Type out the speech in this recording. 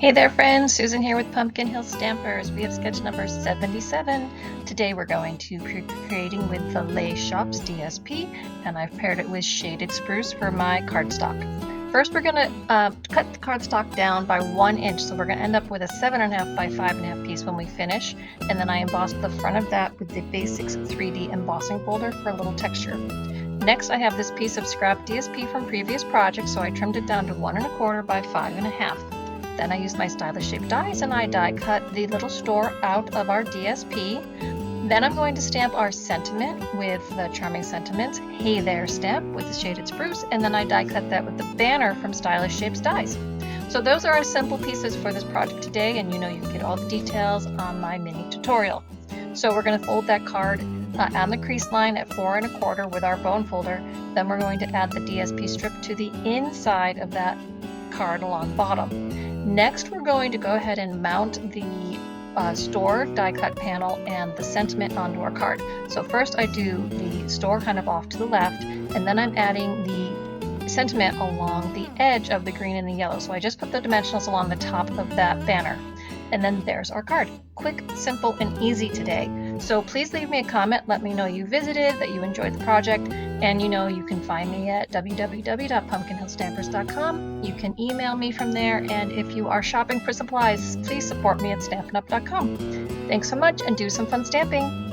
Hey there friends, Susan here with Pumpkin Hill Stampers. We have sketch number 77. Today we're going to be creating with the Lay Shops DSP, and I've paired it with shaded spruce for my cardstock. First we're going to cut the cardstock down by 1 inch, so we're going to end up with a 7.5 by 5.5 piece when we finish, and then I embossed the front of that with the Basics 3D embossing folder for a little texture. Next I have this piece of scrap DSP from previous projects, so I trimmed it down to 1 1/4 by 5.5. Then I used my stylish shaped dies and I die cut the little store out of our DSP. Then I'm going to stamp our sentiment with the Charming Sentiments Hey There stamp with the shaded spruce, and then I die cut that with the banner from Stylish Shapes Dies. So those are our simple pieces for this project today, and you know you can get all the details on my mini tutorial. So we're going to fold that card on the crease line at 4 1/4 with our bone folder. Then we're going to add the DSP strip to the inside of that card along bottom. Next, we're going to go ahead and mount the store die cut panel and the sentiment onto our card. So first I do the store kind of off to the left, and then I'm adding the sentiment along the edge of the green and the yellow. So I just put the dimensionals along the top of that banner. And then there's our card. Quick, simple, and easy today. So please leave me a comment. Let me know you visited, that you enjoyed the project, and you know you can find me at www.pumpkinhillstampers.com. You can email me from there, and if you are shopping for supplies, please support me at stampinup.com. Thanks so much, and do some fun stamping!